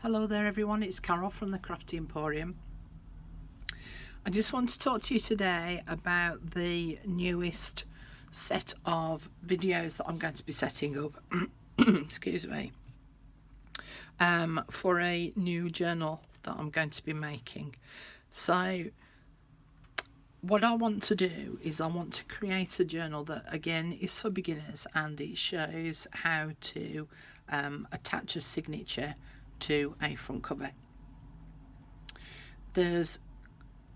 Hello there everyone, it's Carol from the Crafty Emporium. I just want to talk to you today about the newest set of videos that I'm going to be setting up excuse me, for a new journal that I'm going to be making. So what I want to do is I want to create a journal that again is for beginners, and it shows how to attach a signature to a front cover. There's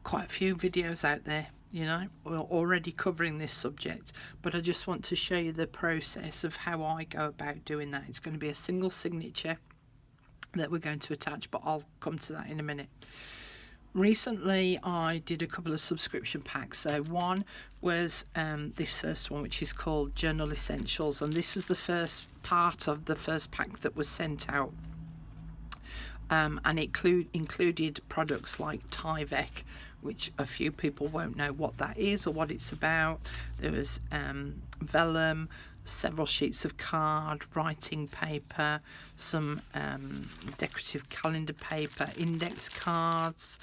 quite a few videos out there, you know, already covering this subject, but I just want to show you the process of how I go about doing that. It's going to be a single signature that we're going to attach, but I'll come to that in a minute. Recently I did a couple of subscription packs. So one was this first one, which is called Journal Essentials, and this was the first part of the first pack that was sent out. And it included products like Tyvek, which a few people won't know what that is or what it's about. There was vellum, several sheets of card, writing paper, some decorative calendar paper, index cards,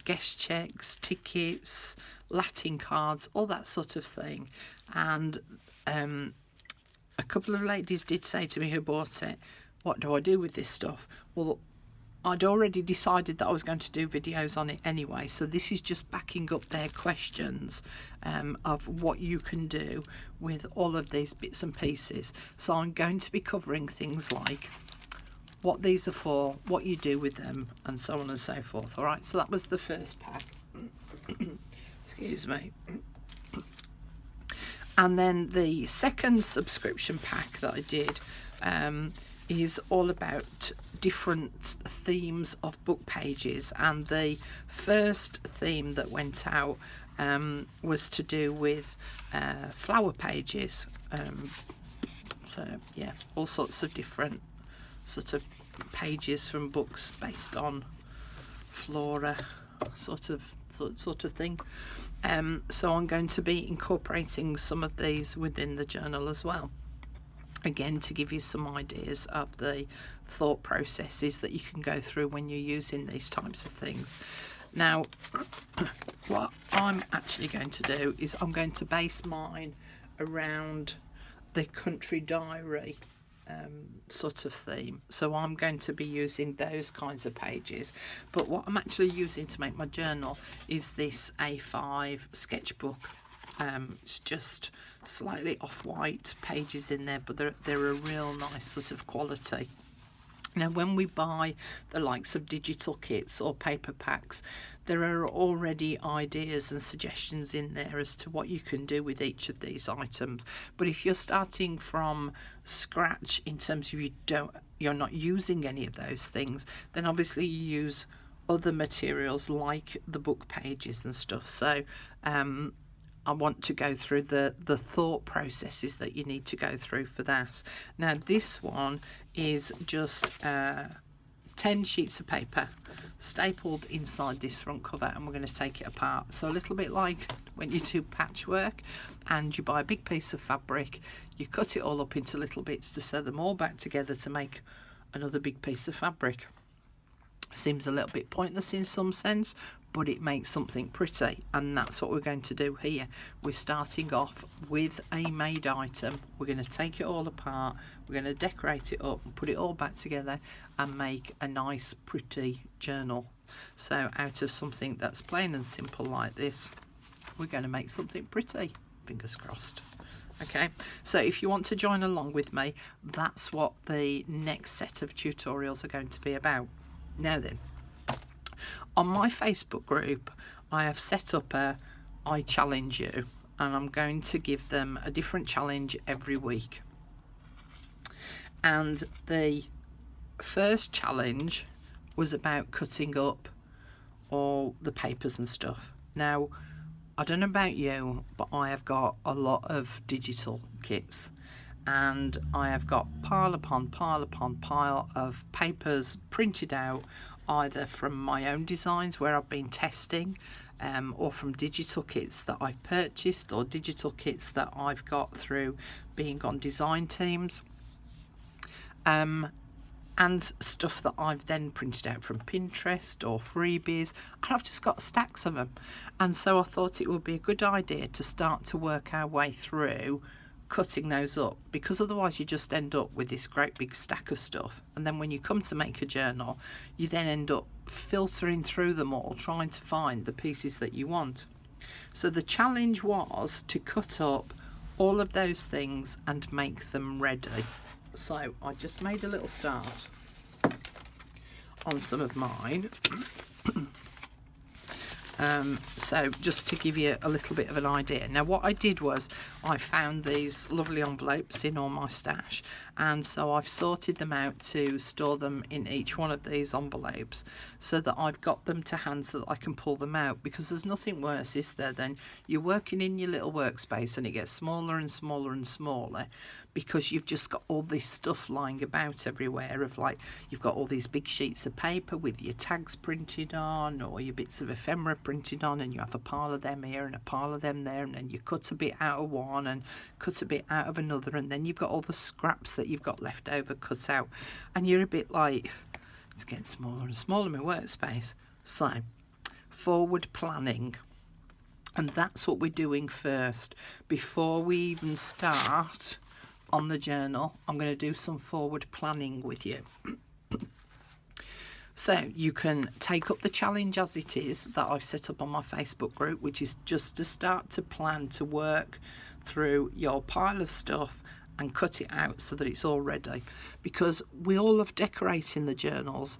guest checks, tickets, Latin cards, all that sort of thing. And a couple of ladies did say to me who bought it, what do I do with this stuff? Well, I'd already decided that I was going to do videos on it anyway, so this is just backing up their questions of what you can do with all of these bits and pieces. So I'm going to be covering things like what these are for, what you do with them, and so on and so forth. All right, so that was the first pack. Excuse me. And then the second subscription pack that I did is all about different themes of book pages, and the first theme that went out was to do with flower pages. So yeah, all sorts of different sort of pages from books based on flora, sort of thing. So I'm going to be incorporating some of these within the journal as well, again to give you some ideas of the thought processes that you can go through when you're using these types of things. Now what I'm actually going to do is I'm going to base mine around the country diary sort of theme, so I'm going to be using those kinds of pages. But what I'm actually using to make my journal is this A5 sketchbook. It's just slightly off-white pages in there, but they're a real nice sort of quality. Now when we buy the likes of digital kits or paper packs, there are already ideas and suggestions in there as to what you can do with each of these items. But if you're starting from scratch in terms of you're not using any of those things, then obviously you use other materials like the book pages and stuff. So I want to go through the thought processes that you need to go through for that. Now this one is just 10 sheets of paper stapled inside this front cover, and we're going to take it apart. So a little bit like when you do patchwork and you buy a big piece of fabric, you cut it all up into little bits to sew them all back together to make another big piece of fabric. Seems a little bit pointless in some sense, but it makes something pretty, and that's what we're going to do here. We're starting off with a made item. We're going to take it all apart, we're going to decorate it up and put it all back together and make a nice pretty journal. So out of something that's plain and simple like this, we're going to make something pretty, fingers crossed. Okay, so if you want to join along with me, that's what the next set of tutorials are going to be about. Now then, on my Facebook group, I have set up a I challenge you, and I'm going to give them a different challenge every week. And the first challenge was about cutting up all the papers and stuff. Now, I don't know about you, but I have got a lot of digital kits, and I have got pile upon pile upon pile of papers printed out, either from my own designs where I've been testing, or from digital kits that I've purchased, or digital kits that I've got through being on design teams. and stuff that I've then printed out from Pinterest or freebies, and I've just got stacks of them. And so I thought it would be a good idea to start to work our way through cutting those up, because otherwise you just end up with this great big stack of stuff, and then when you come to make a journal, you then end up filtering through them all, trying to find the pieces that you want. So the challenge was to cut up all of those things and make them ready. So I just made a little start on some of mine. So just to give you a little bit of an idea. Now what I did was I found these lovely envelopes in all my stash, and so I've sorted them out to store them in each one of these envelopes so that I've got them to hand so that I can pull them out, because there's nothing worse, is there, than you're working in your little workspace and it gets smaller and smaller and smaller because you've just got all this stuff lying about everywhere, of like you've got all these big sheets of paper with your tags printed on or your bits of ephemera printed on, and you have a pile of them here and a pile of them there, and then you cut a bit out of one and cut a bit out of another, and then you've got all the scraps that you've got left over cut out, and you're a bit like, it's getting smaller and smaller, my workspace. So forward planning, and that's what we're doing first. Before we even start on the journal, I'm going to do some forward planning with you. So you can take up the challenge as it is that I've set up on my Facebook group, which is just to start to plan to work through your pile of stuff and cut it out so that it's all ready, because we all love decorating the journals,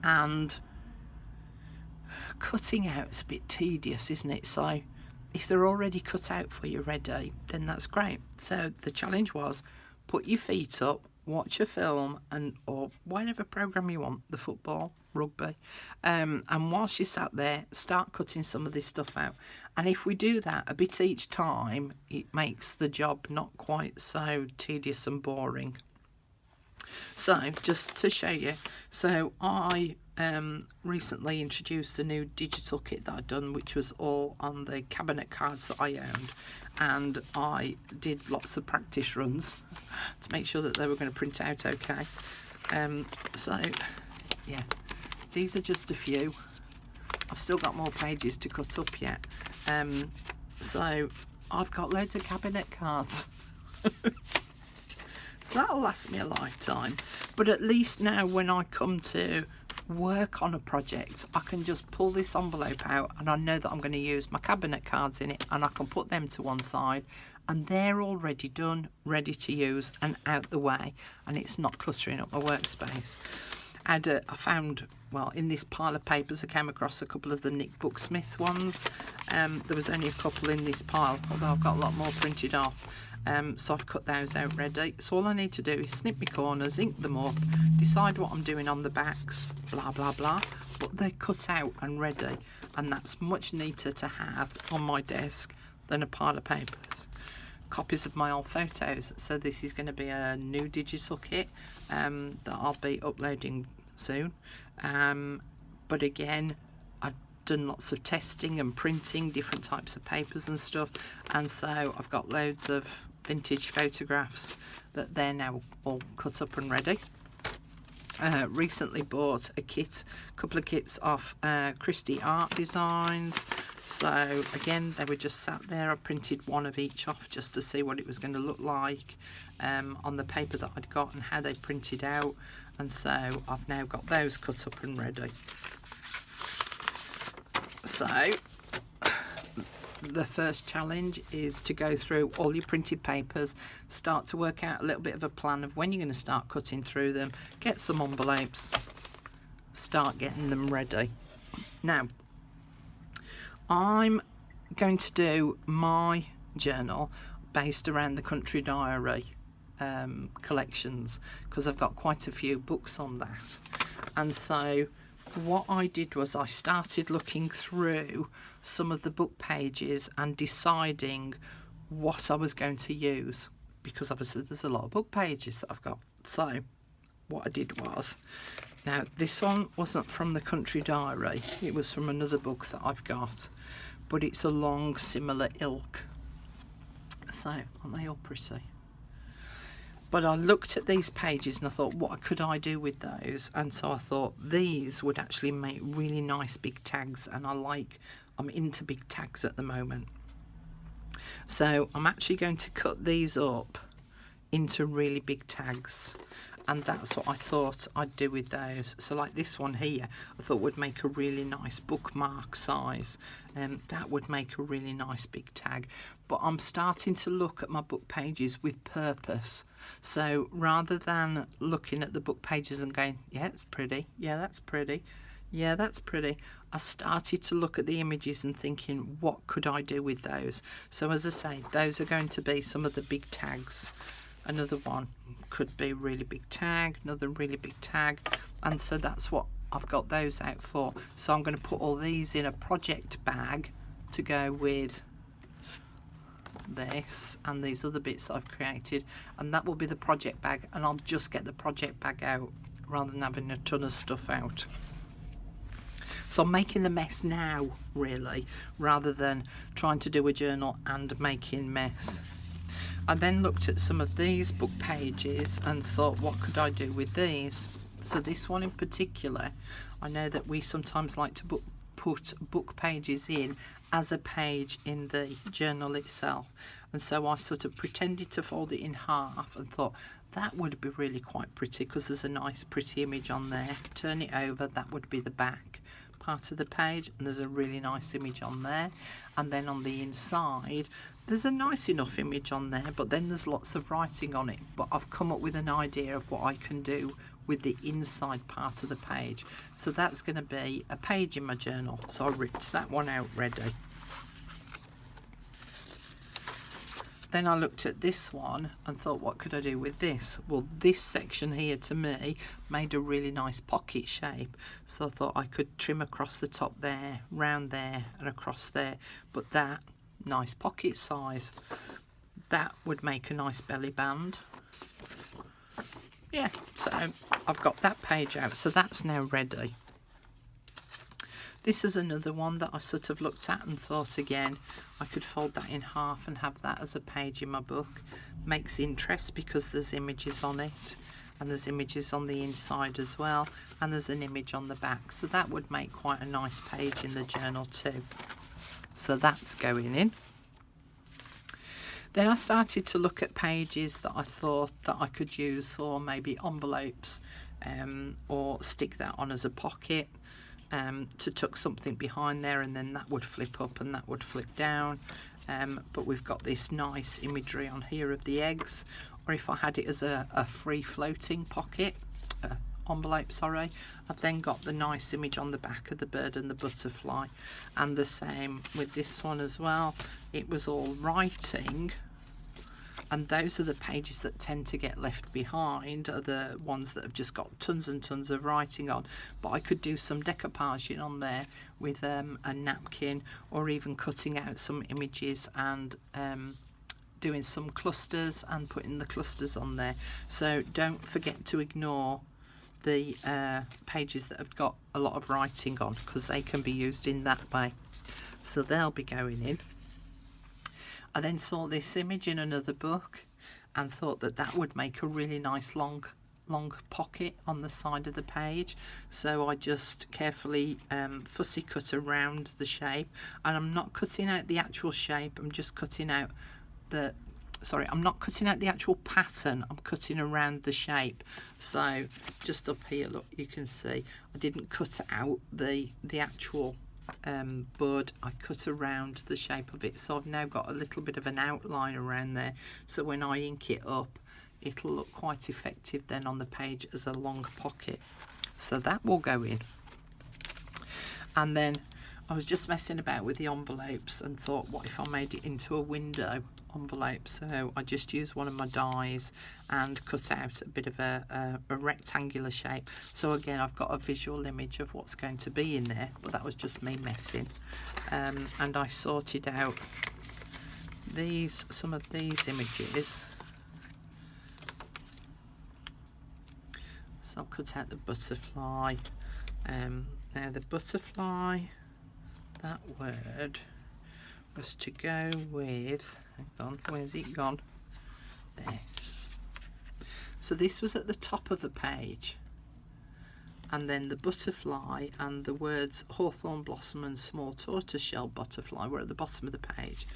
and cutting out is a bit tedious, isn't it? So if they're already cut out for you ready, then that's great. So the challenge was, put your feet up, watch a film, and or whatever program you want, the football, rugby, and whilst you sat there, start cutting some of this stuff out. And if we do that a bit each time, it makes the job not quite so tedious and boring. So just to show you, so I recently introduced a new digital kit that I'd done, which was all on the cabinet cards that I owned, and I did lots of practice runs to make sure that they were going to print out okay. So yeah, these are just a few. I've still got more pages to cut up yet. So I've got loads of cabinet cards. So that'll last me a lifetime. But at least now when I come to work on a project, I can just pull this envelope out and I know that I'm going to use my cabinet cards in it, and I can put them to one side and they're already done, ready to use and out the way, and it's not cluttering up my workspace. And I found, well, in this pile of papers I came across a couple of the Nick Booksmith ones. There was only a couple in this pile, although I've got a lot more printed off. So I've cut those out ready. So all I need to do is snip my corners, ink them up, decide what I'm doing on the backs, blah blah blah, but they're cut out and ready, and that's much neater to have on my desk than a pile of papers. Copies of my old photos, so this is going to be a new digital kit that I'll be uploading soon, but again, I've done lots of testing and printing different types of papers and stuff, and so I've got loads of vintage photographs that they're now all cut up and ready. Recently bought a couple of kits off Christie Art Designs. So again, they were just sat there. I printed one of each off just to see what it was going to look like on the paper that I'd got and how they printed out, and so I've now got those cut up and ready. So the first challenge is to go through all your printed papers, start to work out a little bit of a plan of when you're going to start cutting through them, get some envelopes, start getting them ready. Now, I'm going to do my journal based around the Country Diary collections, because I've got quite a few books on that. And so what I did was I started looking through some of the book pages and deciding what I was going to use, because obviously there's a lot of book pages that I've got. So what I did was, now this one wasn't from the Country Diary, it was from another book that I've got, but it's a long similar ilk. So aren't they all pretty? But I looked at these pages and I thought, what could I do with those? And so I thought these would actually make really nice big tags, and I'm into big tags at the moment. So I'm actually going to cut these up into really big tags, and that's what I thought I'd do with those. So like this one here, I thought would make a really nice bookmark size, and that would make a really nice big tag. But I'm starting to look at my book pages with purpose. So rather than looking at the book pages and going, yeah, it's pretty, yeah, that's pretty, yeah, that's pretty, I started to look at the images and thinking, what could I do with those? So as I say, those are going to be some of the big tags. Another one could be a really big tag, another really big tag, and so that's what I've got those out for. So I'm going to put all these in a project bag to go with this and these other bits I've created, and that will be the project bag, and I'll just get the project bag out rather than having a ton of stuff out. So I'm making the mess now, really, rather than trying to do a journal and making mess. I then looked at some of these book pages and thought, what could I do with these? So this one in particular, I know that we sometimes like to put book pages in as a page in the journal itself, and so I sort of pretended to fold it in half and thought that would be really quite pretty because there's a nice pretty image on there. Turn it over, that would be the back part of the page, and there's a really nice image on there, and then on the inside there's a nice enough image on there, but then there's lots of writing on it. But I've come up with an idea of what I can do with the inside part of the page, so that's going to be a page in my journal. So I ripped that one out ready. Then I looked at this one and thought, what could I do with this? Well, this section here to me made a really nice pocket shape, so I thought I could trim across the top there, round there and across there, but that nice pocket size, that would make a nice belly band. Yeah, so I've got that page out, so that's now ready. This is another one that I sort of looked at and thought, again, I could fold that in half and have that as a page in my book. Makes interest because there's images on it, and there's images on the inside as well, and there's an image on the back, so that would make quite a nice page in the journal too. So that's going in. Then I started to look at pages that I thought that I could use for maybe envelopes, or stick that on as a pocket, to tuck something behind there, and then that would flip up and that would flip down. But we've got this nice imagery on here of the eggs, or if I had it as a free floating pocket, envelope, sorry, I've then got the nice image on the back of the bird and the butterfly, and the same with this one as well. It was all writing, and those are the pages that tend to get left behind, are the ones that have just got tons and tons of writing on. But I could do some decoupaging on there with a napkin, or even cutting out some images and doing some clusters and putting the clusters on there. So don't forget to ignore the pages that have got a lot of writing on, because they can be used in that way. So they'll be going in. I then saw this image in another book and thought that that would make a really nice long pocket on the side of the page. So I just carefully fussy cut around the shape, and I'm not cutting out the actual shape, I'm just cutting out the I'm not cutting out the actual pattern, I'm cutting around the shape. So just up here, look, you can see I didn't cut out the actual bud, I cut around the shape of it. So I've now got a little bit of an outline around there, so when I ink it up, it'll look quite effective then on the page as a long pocket. So that will go in. And then I was just messing about with the envelopes and thought, what if I made it into a window envelope? So I just used one of my dies and cut out a bit of a rectangular shape. So again, I've got a visual image of what's going to be in there, but that was just me messing. And I sorted out some of these images. So I'll cut out the butterfly. Now the butterfly, that word was to go with, hang on, where's it gone? There. So this was at the top of the page, and then the butterfly and the words hawthorn blossom and small tortoiseshell butterfly were at the bottom of the page.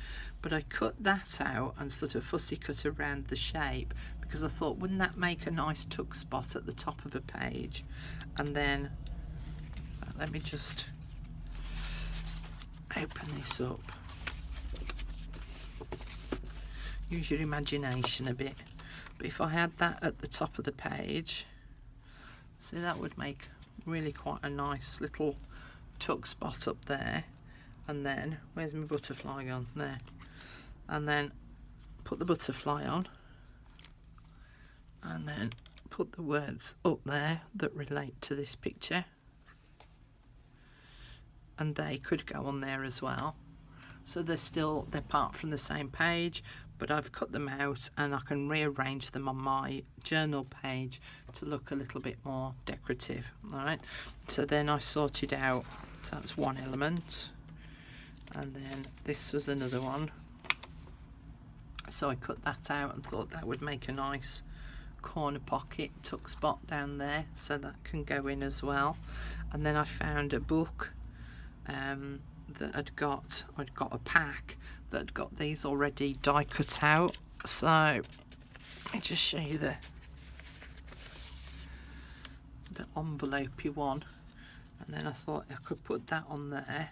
But I cut that out and sort of fussy cut around the shape, because I thought, wouldn't that make a nice tuck spot at the top of a page? And then let me just open this up. Use your imagination a bit. But if I had that at the top of the page, see, that would make really quite a nice little tuck spot up there. And then, where's my butterfly gone? There. And then put the butterfly on, and then put the words up there that relate to this picture, and they could go on there as well. So they're part from the same page, but I've cut them out and I can rearrange them on my journal page to look a little bit more decorative. All right, so then I sorted out, so that's one element, and then this was another one. So I cut that out and thought that would make a nice corner pocket tuck spot down there, so that can go in as well. And then I found a book that I'd got a pack that had got these already die cut out. So let me just show you the envelopey one, and then I thought I could put that on there.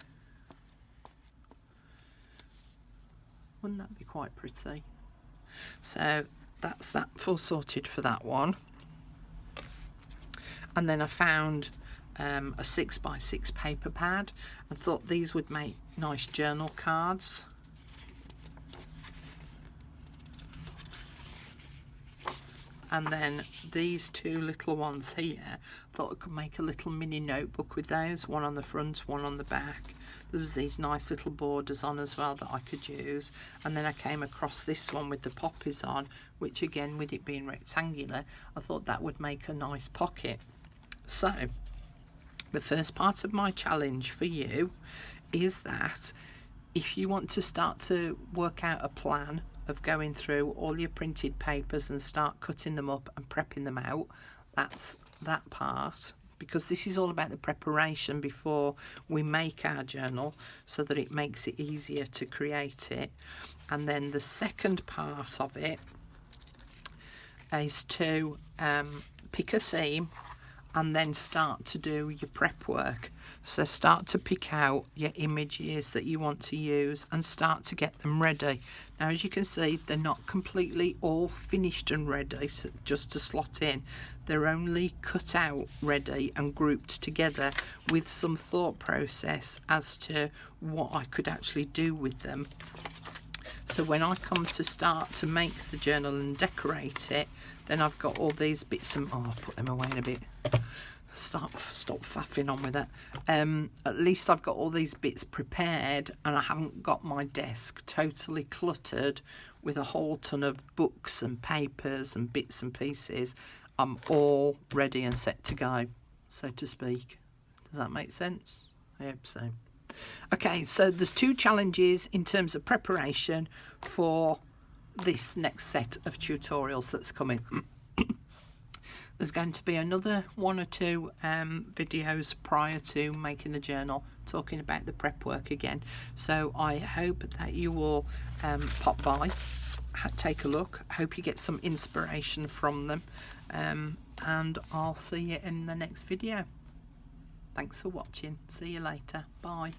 Wouldn't that be quite pretty? So that's that full sorted for that one. And then I found a 6x6 paper pad and thought these would make nice journal cards. And then these two little ones here, thought I could make a little mini notebook with those, one on the front, one on the back. There was these nice little borders on as well that I could use. And then I came across this one with the poppies on, which again, with it being rectangular, I thought that would make a nice pocket. So the first part of my challenge for you is that if you want to start to work out a plan of going through all your printed papers and start cutting them up and prepping them out, that's that part, because this is all about the preparation before we make our journal, so that it makes it easier to create it. And then the second part of it is to pick a theme and then start to do your prep work. So start to pick out your images that you want to use and start to get them ready. Now, as you can see, they're not completely all finished and ready just to slot in. They're only cut out ready and grouped together with some thought process as to what I could actually do with them. So when I come to start to make the journal and decorate it, then I've got all these bits and I'll put them away in a bit. Stop faffing on with that. At least I've got all these bits prepared and I haven't got my desk totally cluttered with a whole ton of books and papers and bits and pieces. I'm all ready and set to go, so to speak. Does that make sense? I hope so. Okay, so there's two challenges in terms of preparation for this next set of tutorials that's coming. There's going to be another one or two videos prior to making the journal talking about the prep work again. So I hope that you will pop by, take a look. I hope you get some inspiration from them, and I'll see you in the next video. Thanks for watching. See you later. Bye.